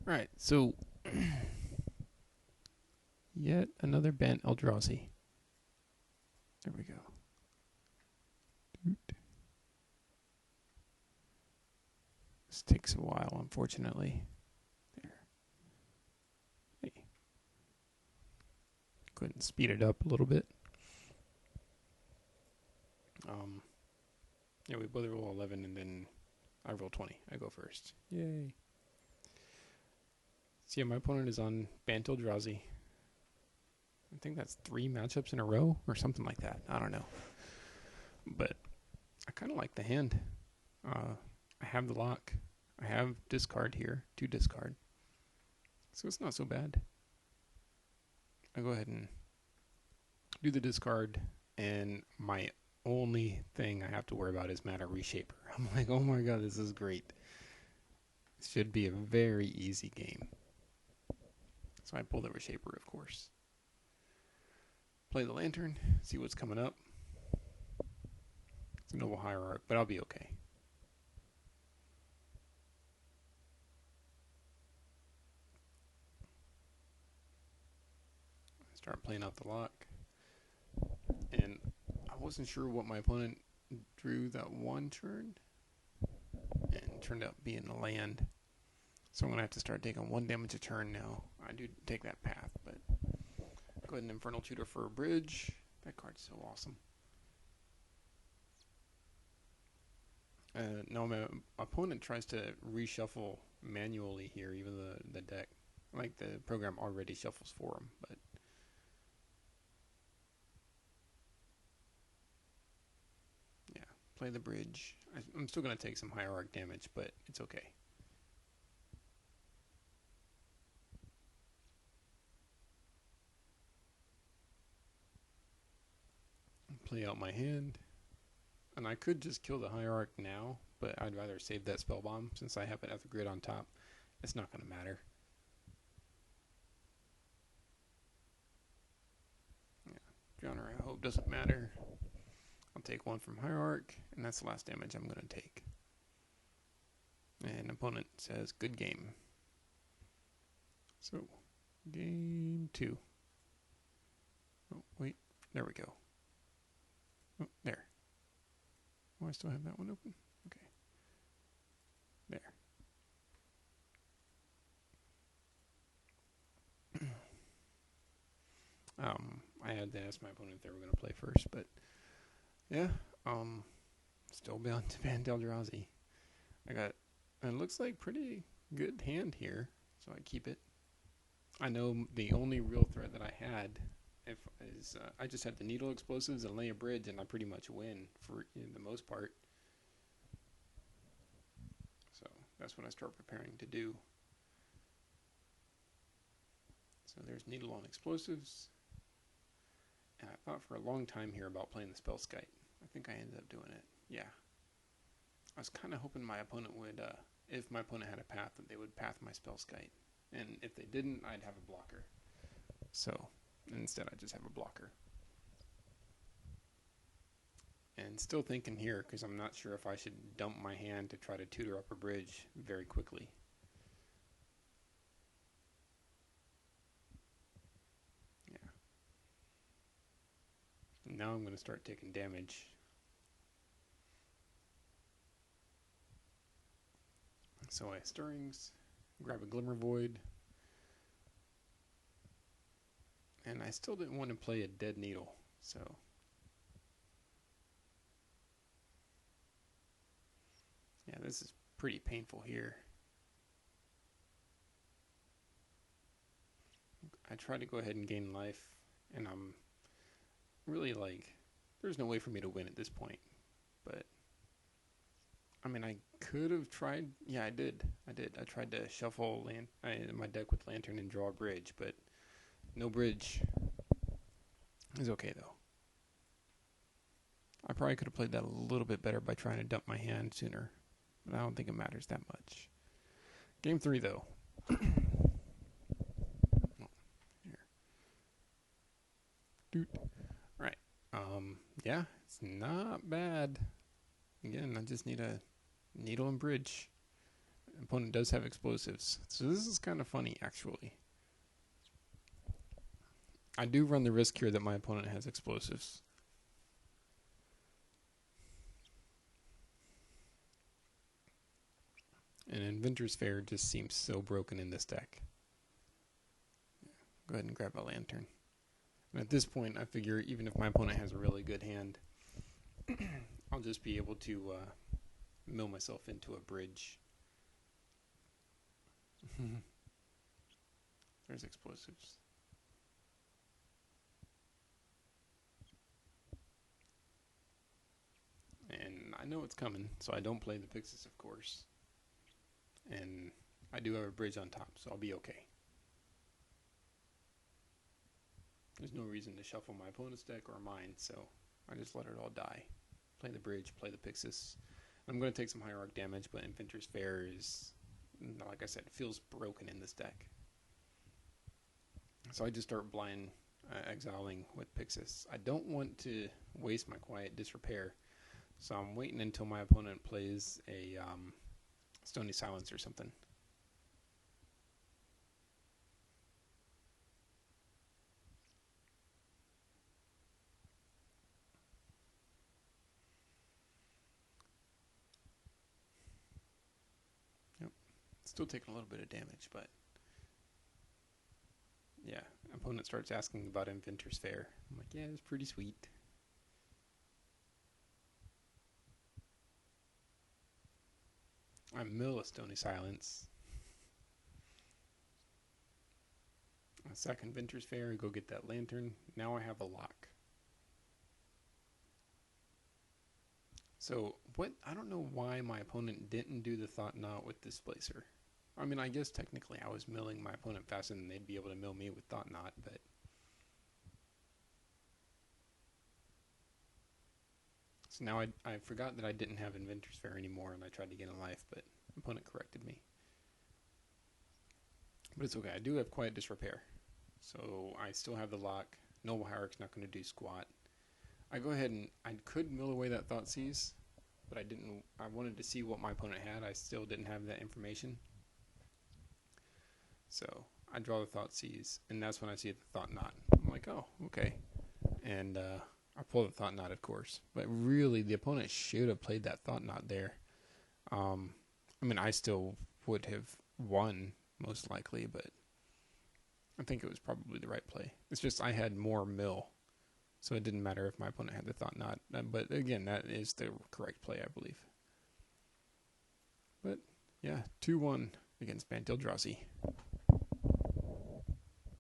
Right, so yet another Bant Eldrazi. There we go. This takes a while, unfortunately. There. Hey. Go ahead and speed it up a little bit. Yeah, we both roll 11 and then I roll 20. I go first. Yay. So yeah, my opponent is on Bant Eldrazi. I think that's 3 matchups in a row or something like that. I don't know. But I kind of like the hand. I have the lock. I have discard here, 2 discard. So it's not so bad. I go ahead and do the discard, and my only thing I have to worry about is Mana Reshaper. I'm like, oh my god, this is great. It should be a very easy game. So I pull the Reshaper, of course. Play the Lantern, see what's coming up. It's a Noble Hierarch, but I'll be okay. Start playing out the lock. And I wasn't sure what my opponent drew that one turn. And it turned out being a land. So I'm going to have to start taking 1 damage a turn now. I do take that path, but go ahead and Infernal Tutor for a bridge. That card's so awesome. No, my opponent tries to reshuffle manually here, even the deck. Like the program already shuffles for him, but yeah, play the bridge. I'm still going to take some Hierarch damage, but it's okay. Play out my hand. And I could just kill the Hierarch now, but I'd rather save that spell bomb since I have it at the grid on top. It's not going to matter. Yeah, Genre I hope doesn't matter. I'll take 1 from Hierarch, and that's the last damage I'm going to take. And opponent says, good game. So, game 2. Oh, wait, there we go. Oh, there. Oh, I still have that one open? Okay. There. I had to ask my opponent if they were going to play first, but yeah, still bound to Bant Eldrazi. I got, it looks like pretty good hand here, so I keep it. I know the only real threat that I had is I just had the needle explosives and lay a bridge, and I pretty much win for the most part. So that's what I start preparing to do. So there's needle on explosives. And I thought for a long time here about playing the Spell Skite. I think I ended up doing it. Yeah. I was kind of hoping my opponent would, if my opponent had a path, that they would path my Spell Skite. And if they didn't, I'd have a blocker. So instead, I just have a blocker. And still thinking here, because I'm not sure if I should dump my hand to try to tutor up a bridge very quickly. Now I'm going to start taking damage. So I Stirrings, grab a Glimmer Void, and I still didn't want to play a Dead Needle, so yeah, this is pretty painful here. I try to go ahead and gain life, and I'm really like, there's no way for me to win at this point, but I mean, I could have tried. Yeah, I did. I tried to shuffle my deck with Lantern and draw a bridge, but no bridge is okay, though. I probably could have played that a little bit better by trying to dump my hand sooner, but I don't think it matters that much. Game 3, though. Oh, here. Doot. Right. Yeah, it's not bad. Again, I just need a needle and bridge. opponent does have explosives. So this is kind of funny, actually. I do run the risk here that my opponent has explosives. And Inventors Fair just seems so broken in this deck. Go ahead and grab a lantern. And at this point, I figure even if my opponent has a really good hand, I'll just be able to mill myself into a bridge. There's explosives. And I know it's coming, so I don't play the Pixis, of course. And I do have a bridge on top, so I'll be okay. There's no reason to shuffle my opponent's deck or mine, so I just let it all die. Play the bridge, play the Pixis. I'm going to take some hierarch damage, but Inventors Fair is, like I said, it feels broken in this deck. So I just start blind exiling with Pixis. I don't want to waste my quiet disrepair, so I'm waiting until my opponent plays a Stony Silence or something. Yep. Still taking a little bit of damage, but yeah, opponent starts asking about Inventors Fair. I'm like, yeah, it's pretty sweet. I mill a Stony Silence. I sack Inventors Fair, go get that lantern. Now I have a lock. So what? I don't know why my opponent didn't do the Thought Knot with Displacer. I mean, I guess technically I was milling my opponent faster than they'd be able to mill me with Thought Knot, but so now I forgot that I didn't have Inventors Fair anymore, and I tried to gain a life, but opponent corrected me. But it's okay. I do have Quiet Disrepair, so I still have the lock. Noble Hierarch's not going to do squat. I go ahead and I could mill away that Thoughtseize, but I didn't. I wanted to see what my opponent had. I still didn't have that information. So I draw the Thoughtseize, and that's when I see the Thought Knot. I'm like, oh, okay. And I pull the Thought Knot, of course. But really, the opponent should have played that Thought Knot there. I mean, I still would have won, most likely, but I think it was probably the right play. It's just I had more mill, so it didn't matter if my opponent had the Thought Knot. But again, that is the correct play, I believe. But yeah, 2-1 against Bant Eldrazi.